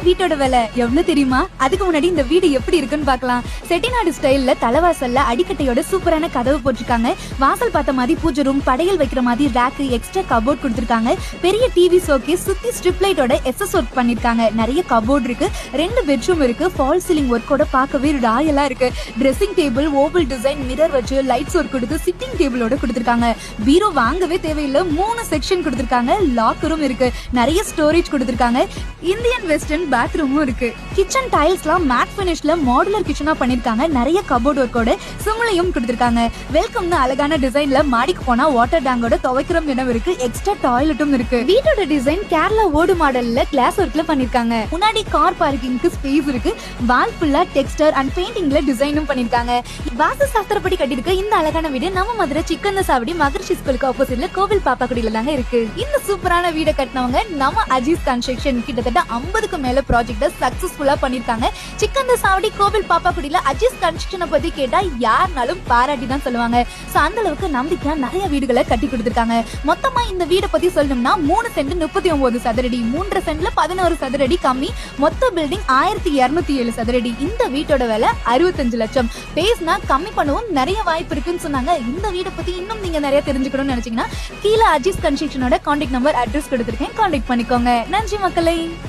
வீட்டோட விலை எவ்வளவு தெரியுமா? அதுக்கு முன்னாடி இந்த வீடு எப்படி இருக்குன்னு பார்க்கலாம். செட்டிநாடு ஸ்டைல்ல தலைவாசல்ல அடிக்கட்டையோட சூப்பரான கதவு போட்டிருக்காங்க. வாசல் பார்த்த மாதிரி பூஜை ரூம், படையல் வைக்கிற மாதிரி ரேக், எக்ஸ்ட்ரா கபோர்ட் கொடுத்திருக்காங்க. பெரிய டிவி ஷோகேஸ், சுத்தி ஸ்ட்ரிப் லைட்டோட எஸ்எஸ் ஒர்க் பண்ணிருக்காங்க. நிறைய கபோர்ட் இருக்கு, 2 பெட்ரூம் இருக்கு. ஃபால் சீலிங் ஒர்க்கோட பார்க்கவே ராயலா இருக்கு. Dressing table oval design, mirror வச்சு லைட்ஸ் ஒர்க் கொடுத்து சிட்டிங் டேபிளோட கொடுத்திருக்காங்க. பீரோ வாங்கவே தேவையில்லை, 3 செக்ஷன் கொடுத்திருக்காங்க. லாக்கரும் இருக்கு, நிறைய ஸ்டோரேஜ் கொடுத்திருக்காங்க. இந்தியன் வெஸ்டர்ன் பாத்ரூமும் இருக்கு. கிச்சன் டைல்ஸ்லாம் மேட் ஃபினிஷ்ல மாடுலர் கிச்சனா பண்ணிருக்காங்க. நிறைய கபோர்ட் ஒர்க்கோட சிம்லையும் கொடுத்திருக்காங்க. வெல்கம்னு அழகான டிசைன்ல மாடிக்கு போனா வாட்டர் டேங்கோட துவைக்கிற இடம் இருக்கு. எக்ஸ்ட்ரா டாய்லெட்டும் இருக்கு. வீட்டோட டிசைன் கேரளா ஓடு மாடல்ல கிளாஸ் ஒர்க்ல பண்ணிருக்காங்க. முன்னாடி கார் பார்க்கிங்க்கு ஸ்பேஸ் இருக்கு. வால் ஃபுல்லா டெக்ஸ்டர் அண்ட் பெயிண்டிங்ல டிசைனும் பண்ணிருக்காங்க. வாஸ்து சாஸ்திரப்படி கட்டிருக்க இந்த அழகான வீடு நம்ம மதுரை சிக்கந்த சாவடி மகரிஷி ஸ்கூலுக்கு ஆப்போசிட்ல கோவில் பாப்பாக்குடியில தாங்க இருக்கு. இந்த சூப்பரான வீடை கட்டினவங்க நம்ம அஜீஸ் கன்ஸ்ட்ரக்ஷன். கிட்டத்தட்ட 50க்கு மேல ப்ராஜெக்ட சக்சஸ்ஃபுல்லா பண்ணிருக்காங்க. சிக்கந்த சாவடி கோவில் பாப்பாக்குடியில அஜீஸ் கன்ஸ்ட்ரக்ஷனை பத்தி கேட்டா யாருனாலும் பாராட்டி தான் சொல்லுவாங்க. சோ அந்த அளவுக்கு நம்பிக்கையா நிறைய வீடுகளை கட்டி கொடுத்திருக்காங்க. மொத்தமா இந்த வீடை பத்தி சொல்லணும்னா 3 சென்ட் 39 சதுரடி, 3 சென்ட்ல 11 சதுரடி கம்மி, மொத்த பில்டிங் 1207 சதுரடி. இந்த வீட்டோட விலை 65 லட்சம். பேஸ்னா கம்மி பண்ணவும் நிறைய வாய்ப்பு இருக்குன்னு சொன்னாங்க. இந்த வீடை பத்தி இன்னும் நீங்க நிறைய தெரிஞ்சுக்கணும்னு நினைச்சீங்கன்னா கீழே அஜீஸ் கன்ஸ்ட்ரக்ஷனோட கான்டாக்ட் நம்பர், அட்ரஸ் கொடுத்திருக்கேன், கான்டாக்ட் பண்ணிக்கோங்க. நன்றி மக்களே.